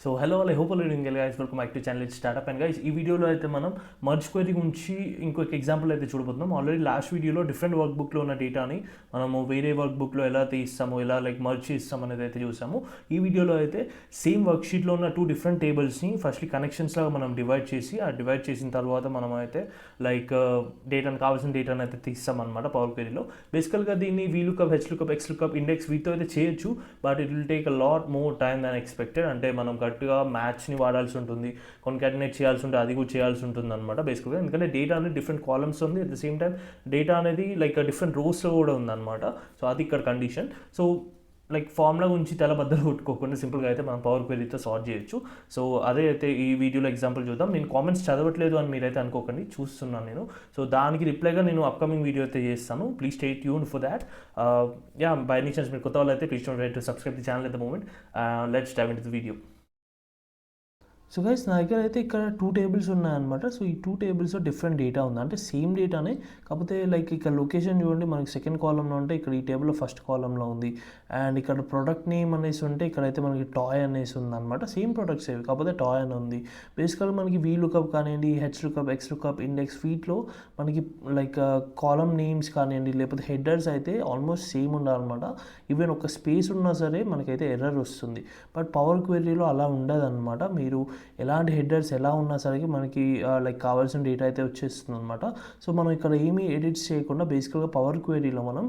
So hello I hope doing well guys, welcome back to channel it's startup. And guys, ఈ వీడియోలో అయితే మనం merge query గురించి ఇంకొక ఎగ్జాంపుల్ అయితే చూడబోతున్నాం. ఆల్రెడీ లాస్ట్ వీడియోలో డిఫరెంట్ వర్క్ బుక్లో ఉన్న డేటాని మనము వేరే వర్క్ బుక్లో ఎలా తీస్తాము, ఎలా మర్జ్ చేస్తాం అనేది అయితే చూసాము. ఈ వీడియోలో అయితే సేమ్ వర్క్ షీట్లో ఉన్న 2 డిఫరెంట్ టేబుల్స్ని ఫస్ట్లీ కనెక్షన్స్ లాగా మనం డివైడ్ చేసిన తర్వాత మనం అయితే డేటాను కావాల్సిన డేటాను అయితే తీస్తామన్నమాట పవర్ క్వెరీలో. బేసికల్గా దీన్ని VLOOKUP, HLOOKUP, XLOOKUP, ఇండెక్స్ వీటితో అయితే చేయొచ్చు, but it will take a lot more time than expected. అంటే మనం గట్టిగా మ్యాచ్ని వాడాల్సి ఉంటుంది, కాన్కాటినేట్ చేయాల్సి ఉంటుంది, అది కూడా చేయాల్సి ఉంటుంది అనమాట బేసిక్గా. ఎందుకంటే డేటా అనేది డిఫరెంట్ కాలమ్స్ ఉంది, at the same time data అనేది డిఫరెంట్ రోస్లో కూడా ఉందన్నమాట. సో అది ఇక్కడ కండిషన్. సో ఫార్ములా గురించి బద్దలు కొట్టుకోకుండా సింపుల్గా అయితే మనం పవర్ క్వెరీతో సాల్వ్ చేయొచ్చు. సో అదే అయితే ఈ వీడియోలో ఎగ్జాంపుల్ చూద్దాం. నేను కామెంట్స్ చదవట్లేదు అని మీరైతే అనుకోకండి, చూస్తున్నాను నేను. సో దానికి రిప్లైగా నేను అప్కమింగ్ వీడియో అయితే చేస్తాను. Please stay tuned for that. By any chance మీరు కొత్త వాళ్ళు అయితే please don't forget to subscribe the channel at the moment. Let's dive into the video. So guys, నా దగ్గర అయితే ఇక్కడ 2 టేబుల్స్ ఉన్నాయన్నమాట. సో ఈ 2 టేబుల్స్లో డిఫరెంట్ డేటా ఉంది, అంటే సేమ్ డేటానే, కాకపోతే ఇక్కడ లొకేషన్ చూడండి, మనకి సెకండ్ కాలంలో ఉంటే ఇక్కడ ఈ టేబుల్లో ఫస్ట్ కాలంలో ఉంది. అండ్ ఇక్కడ ప్రొడక్ట్ నేమ్ అనేసి ఉంటే ఇక్కడైతే మనకి టాయ్ అనేసి ఉందన్నమాట. సేమ్ ప్రొడక్ట్స్ ఏవి, కాకపోతే టాయ్ అని ఉంది. బేసికల్గా మనకి VLOOKUP కానివ్వండి, HLOOKUP, XLOOKUP, ఇండెక్స్ వీటిలో మనకి కాలం నేమ్స్ కానివ్వండి, లేకపోతే హెడర్స్ అయితే ఆల్మోస్ట్ సేమ్ ఉండాలన్నమాట. ఈవెన్ ఒక స్పేస్ ఉన్నా సరే మనకైతే ఎర్రర్ వస్తుంది. బట్ పవర్ క్వెరీలో అలా ఉండదన్నమాట. మీరు ఎలాంటి హెడర్స్ ఎలా ఉన్నా సరే మనకి కావాల్సిన డేటా అయితే వచ్చేస్తుంది అనమాట. సో మనం ఇక్కడ ఏమీ ఎడిట్స్ చేయకుండా బేసికల్గా పవర్ క్వెరీలో మనం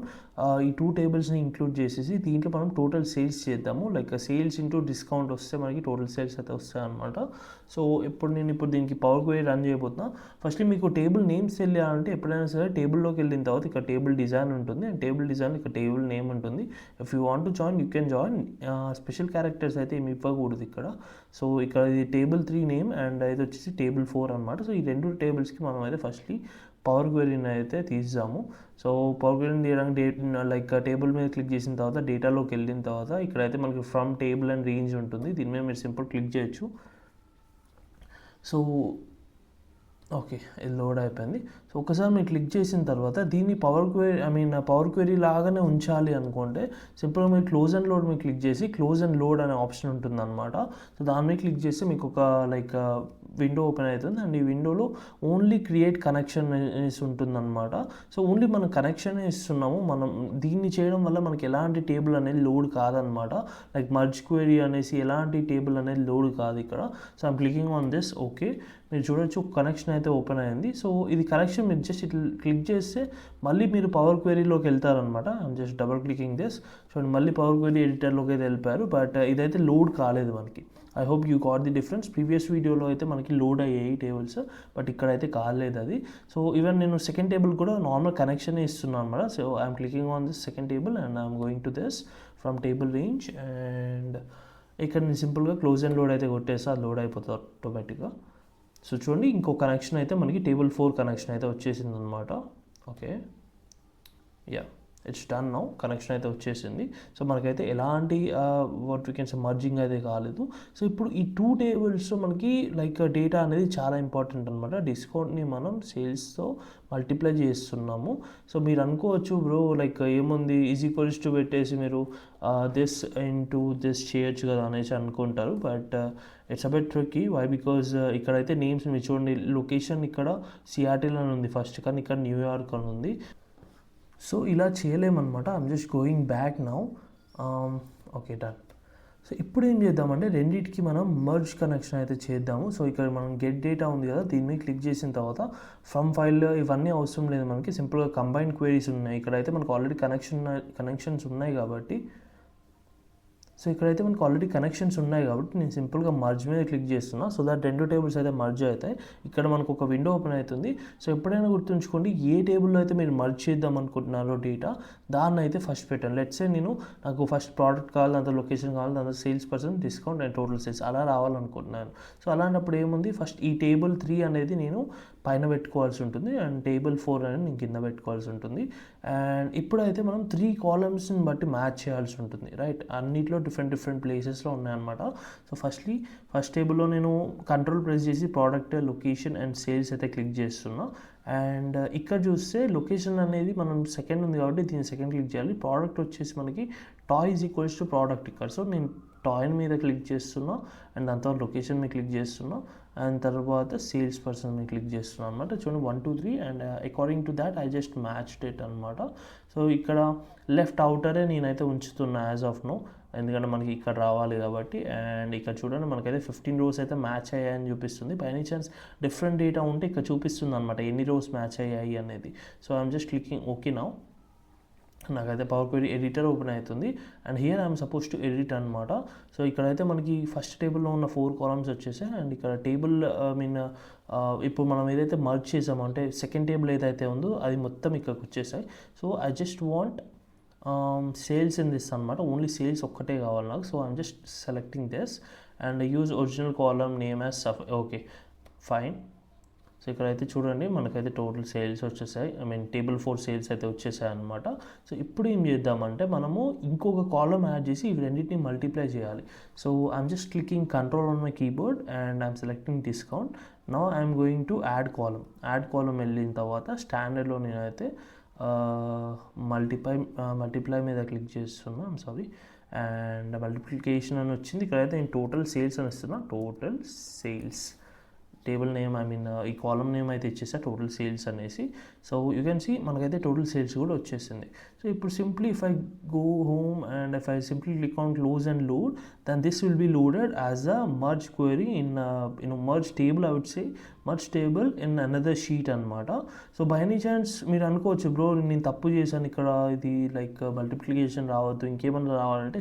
ఈ 2 టేబుల్స్ని ఇంక్లూడ్ చేసేసి దీంట్లో మనం టోటల్ సేల్స్ చేద్దాము. సేల్స్ ఇంటూ డిస్కౌంట్ వస్తే మనకి టోటల్ సేల్స్ అయితే వస్తాయి అనమాట. సో నేను దీనికి పవర్ క్వెరీ రన్ చేయబోతున్నా. ఫస్ట్ మీకు టేబుల్ నేమ్స్ తెలియాలంటే ఎప్పుడైనా సరే టేబుల్లోకి వెళ్ళిన తర్వాత ఇక్కడ టేబుల్ డిజైన్ ఉంటుంది, అండ్ టేబుల్ డిజైన్ ఇక్కడ టేబుల్ నేమ్ ఉంటుంది. If you want to join you can join. Special characters అయితే ఏమి ఇవ్వకూడదు ఇక్కడ. సో ఇక్కడ ఇది టేబుల్ 3 నేమ్ అండ్ ఇది వచ్చేసి టేబుల్ 4 అనమాట. సో ఈ 2 టేబుల్స్కి మనం అయితే ఫస్ట్లీ పవర్ క్వెరీని అయితే తీద్దాము. సో పవర్ క్వెరీని తీయడానికి టేబుల్ మీద క్లిక్ చేసిన తర్వాత డేటాలోకి వెళ్ళిన తర్వాత ఇక్కడైతే మనకి ఫ్రమ్ టేబుల్ అండ్ రేంజ్ ఉంటుంది. దీని మీద మీరు సింపుల్ క్లిక్ చేయొచ్చు. సో ఓకే, ఇది లోడ్ అయిపోయింది. సో ఒకసారి మీరు క్లిక్ చేసిన తర్వాత దీన్ని పవర్ క్వెరీ లాగానే ఉంచాలి అనుకుంటే సింపుల్గా మీరు క్లోజ్ అండ్ లోడ్ మీద క్లిక్ చేసి క్లోజ్ అండ్ లోడ్ అనే ఆప్షన్ ఉంటుంది అనమాట. సో దాని మీద క్లిక్ చేస్తే మీకు ఒక విండో ఓపెన్ అవుతుంది, అండ్ ఈ విండోలో ఓన్లీ క్రియేట్ కనెక్షన్ అనేసి ఉంటుందన్నమాట. సో ఓన్లీ మనం కనెక్షన్ ఇస్తున్నాము. మనం దీన్ని చేయడం వల్ల మనకి ఎలాంటి టేబుల్ అనేది లోడ్ కాదనమాట. మర్జ్ క్వెరీ అనేసి ఎలాంటి టేబుల్ అనేది లోడ్ కాదు ఇక్కడ. So I'm clicking on this. Okay, మీరు చూడొచ్చు కనెక్షన్ అయితే ఓపెన్ అయింది. సో ఇది కనెక్షన్ మీరు జస్ట్ ఇట్లా క్లిక్ చేస్తే మళ్ళీ మీరు పవర్ క్వెరీలోకి వెళ్తారనమాట. I'm just double clicking this. చూడండి, మళ్ళీ పవర్ క్వెరీ ఎడిటర్లోకి అయితే వెళ్ళిపోయారు, బట్ ఇదైతే లోడ్ కాలేదు మనకి. I hope you got the difference. Previous వీడియోలో అయితే మనకి లోడ్ అయ్యాయి టేబుల్స్, బట్ ఇక్కడైతే కాలేదు అది. సో ఈవెన్ నేను సెకండ్ టేబుల్ కూడా నార్మల్ కనెక్షన్ ఇస్తున్నాను అనమాట. So I'm clicking on this second table and I'm going to this from table range. And ఇక్కడ నేను సింపుల్గా క్లోజ్ అండ్ లోడ్ అయితే కొట్టేస్తే అది లోడ్ అయిపోతుంది ఆటోమేటిక్గా. సో చూడండి, ఇంకో కనెక్షన్ అయితే మనకి టేబుల్ 4 కనెక్షన్ అయితే వచ్చేసింది అనమాట. Okay, it's done now. Connection అయితే వచ్చేసింది. సో మనకైతే ఎలాంటి what we can say merging అయితే కాలేదు. సో ఇప్పుడు ఈ 2 టేబుల్స్ మనకి డేటా అనేది చాలా ఇంపార్టెంట్ అనమాట. డిస్కౌంట్ని మనం సేల్స్తో మల్టిప్లై చేస్తున్నాము. సో మీరు అనుకోవచ్చు, బ్రో ఏముంది ఈక్వల్స్ టు పెట్టేసి మీరు దిస్ ఇంటూ దిస్ చేయొచ్చు కదా అనేసి అనుకుంటారు, but it's a bit tricky. Why? Because ఇక్కడైతే నేమ్స్ మీరు చూడండి, లొకేషన్ ఇక్కడ సియాటిల్ అని ఉంది ఫస్ట్, కానీ ఇక్కడ న్యూయార్క్ అని ఉంది. సో ఇలా చేయలేమన్నమాట. I'm just going back now. Okay, done. So ఇప్పుడు ఏం చేద్దామంటే రెండింటికి మనం మర్జ్ కనెక్షన్ అయితే చేద్దాము. సో ఇక్కడ మనం గెట్ డేటా ఉంది కదా, దీని మీద క్లిక్ చేసిన తర్వాత ఫ్రమ్ ఫైల్ ఇవన్నీ అవసరం లేదు మనకి. సింపుల్గా కంబైన్ క్వెరీస్ ఉన్నాయి. ఇక్కడైతే మనకు ఆల్రెడీ కనెక్షన్స్ ఉన్నాయి కాబట్టి నేను సింపుల్గా మర్జ్ మీద క్లిక్ చేస్తున్నా. సో దట్ 2 టేబుల్స్ అయితే మర్జ్ అవుతాయి. ఇక్కడ మనకు ఒక విండో ఓపెన్ అవుతుంది. సో ఎప్పుడైనా గుర్తుంచుకోండి, ఏ టేబుల్లో అయితే మీరు మర్జ్ చేద్దాం అనుకుంటున్నారో డేటా, దాన్ని అయితే ఫస్ట్ పెట్టండి. లెట్స్ సే నాకు ఫస్ట్ ప్రోడక్ట్ కావాలి, దాంతో లొకేషన్ కావాలి, దాంతో sales person, discount and total sales అలా రావాలనుకుంటున్నాను. సో అలాంటప్పుడు ఏముంది, ఫస్ట్ ఈ టేబుల్ 3 అనేది నేను పైన పెట్టుకోవాల్సి ఉంటుంది, అండ్ టేబుల్ 4 అనేది నేను కింద పెట్టుకోవాల్సి ఉంటుంది. అండ్ ఇప్పుడైతే మనం 3 కాలమ్స్ని బట్టి మ్యాచ్ చేయాల్సి ఉంటుంది, రైట్? అన్నిట్లో డిఫరెంట్ ప్లేసెస్లో ఉన్నాయన్నమాట. సో ఫస్ట్ టేబుల్లో నేను కంట్రోల్ ప్రెస్ చేసి ప్రోడక్ట్, లొకేషన్ అండ్ సేల్స్ అయితే క్లిక్ చేస్తున్నా. అండ్ ఇక్కడ చూస్తే లొకేషన్ అనేది మనం సెకండ్ ఉంది కాబట్టి దీన్ని సెకండ్ క్లిక్ చేయాలి. ప్రోడక్ట్ వచ్చేసి మనకి toy is equals to product ఇక్కడ. సో నేను టాయిన్ మీద క్లిక్ చేస్తున్నా అండ్ దాని తర్వాత లొకేషన్ మీద క్లిక్ చేస్తున్నా అండ్ తర్వాత సేల్స్ పర్సన్ మీద క్లిక్ చేస్తున్నాను అనమాట. చూడండి 1 2 3 and according to that I just matched it అనమాట. సో ఇక్కడ లెఫ్ట్ అవుటరే నేనైతే ఉంచుతున్నా యాజ్ ఆఫ్ నో, ఎందుకంటే మనకి ఇక్కడ రావాలి కాబట్టి. అండ్ ఇక్కడ చూడండి మనకైతే 15 రోస్ అయితే మ్యాచ్ అయ్యాయని చూపిస్తుంది. By any chance different data ఉంటే ఇక్కడ చూపిస్తుంది అనమాట ఎన్ని రోస్ మ్యాచ్ అయ్యాయి అనేది. So I'm just clicking okay now. నాకైతే పవర్ క్వెరీ ఎడిటర్ ఓపెన్ అవుతుంది and here I'm suppose to edit అనమాట. సో ఇక్కడైతే మనకి ఫస్ట్ టేబుల్లో ఉన్న 4 కాలమ్స్ వచ్చేసాయి అండ్ ఇక్కడ టేబుల్ ఇప్పుడు మనం ఏదైతే మర్జ్ చేసామో అంటే సెకండ్ టేబుల్ ఏదైతే ఉందో అది మొత్తం ఇక్కడికి వచ్చేసాయి. So I just want sales in this అనమాట. ఓన్లీ సేల్స్ ఒక్కటే కావాలి నాకు. So I'm just selecting this and use original column name as okay fine. So ఇక్కడైతే చూడండి మనకైతే టోటల్ సేల్స్ వచ్చేసాయి, టేబుల్ 4 సేల్స్ అయితే వచ్చేసాయి అనమాట. సో ఇప్పుడు ఏం చేద్దామంటే మనము ఇంకొక కాలమ్ యాడ్ చేసి ఇవి రెండింటిని మల్టిప్లై చేయాలి. So I'm just clicking control on my keyboard and I'm selecting discount. Now I'm going to add column వెళ్ళిన తర్వాత స్టాండర్డ్లో నేనైతే మల్టిప్లై మీద క్లిక్ చేస్తున్నా, అండ్ మల్టిప్లికేషన్ అని వచ్చింది. ఇక్కడైతే నేను టోటల్ సేల్స్ అని ఇస్తున్నా, టోటల్ సేల్స్ టేబుల్ నేమ్ ఈ కాలమ్ నేమ్ అయితే ఇచ్చేసా టోటల్ సేల్స్ అనేసి. సో యూ కెన్ సీ మనకైతే టోటల్ సేల్స్ కూడా వచ్చేసింది. సో ఇప్పుడు simply if I go home and if I simply click on close and load, then this will be loaded as a merge query in merge table, I would say merge table in another sheet అనమాట. So by any chance మీరు అనుకోవచ్చు bro నేను తప్పు చేశాను ఇక్కడ, ఇది like multiplication రావద్దు ఇంకేమన్నా రావాలంటే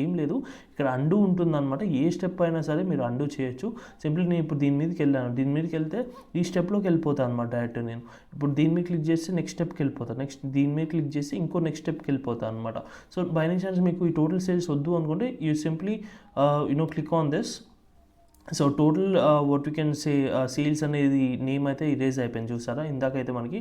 ఏం లేదు, ఇక్కడ అండు ఉంటుందన్నమాట. ఏ స్టెప్ అయినా సరే మీరు అండు చేయొచ్చు. సింప్లీ నేను ఇప్పుడు దీని మీదకి వెళ్తే ఈ స్టెప్లోకి వెళ్ళిపోతాను అనమాట డైరెక్ట్. నేను ఇప్పుడు దీని మీద క్లిక్ చేస్తే నెక్స్ట్ స్టెప్కి వెళ్ళిపోతాను, నెక్స్ట్ దీని మీద క్లిక్ చేసి ఇంకో నెక్స్ట్ స్టెప్కి వెళ్ళిపోతాను అనమాట. సో బై ఎనీ ఛాన్స్ మీకు ఈ టోటల్ సేల్స్ వద్దు అనుకుంటే you simply click on this. So total what you can say sales అనేది నేమ్ అయితే ఇరేజ్ అయిపోయింది చూసారా. ఇందాకైతే మనకి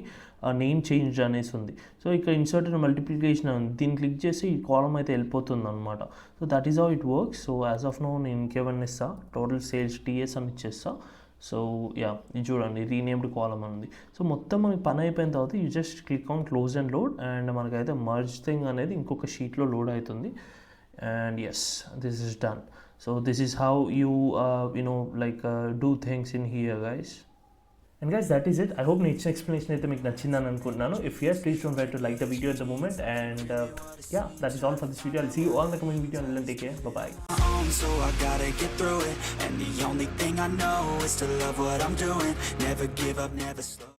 నేమ్ చేంజ్ అనేసి ఉంది. సో ఇక్కడ ఇన్సర్ట్ మల్టిప్లికేషన్ ఉంది, దీన్ని క్లిక్ చేసి ఈ కాలమ్ అయితే వెళ్ళిపోతుంది అనమాట. So that is how it works. So as of now నేను ఇంకేమన్నా ఇస్తా, టోటల్ సేల్స్ టీఎస్ అని ఇచ్చేస్తా. సో యా ఇది చూడండి రీనేమ్డ్ కాలమ్ ఉంది. సో మొత్తం మనకి పని అయిపోయిన తర్వాత you just click on close and load and మనకైతే మర్జ్ థింగ్ అనేది ఇంకొక షీట్లో లోడ్ అవుతుంది. And yes, this is done. So this is how you do things in here, guys. And guys, that is it. I hope next explanation అయితే మీకు నచ్చిందని అనుకుంటున్నాను. If yes, please don't forget to like the video at the moment. And yeah, that is all for this video. I'll see you all in the coming video. Until then, take care. Bye-bye. So I gotta get through it, and the only thing I know is to love what I'm doing. Never give up, never slow.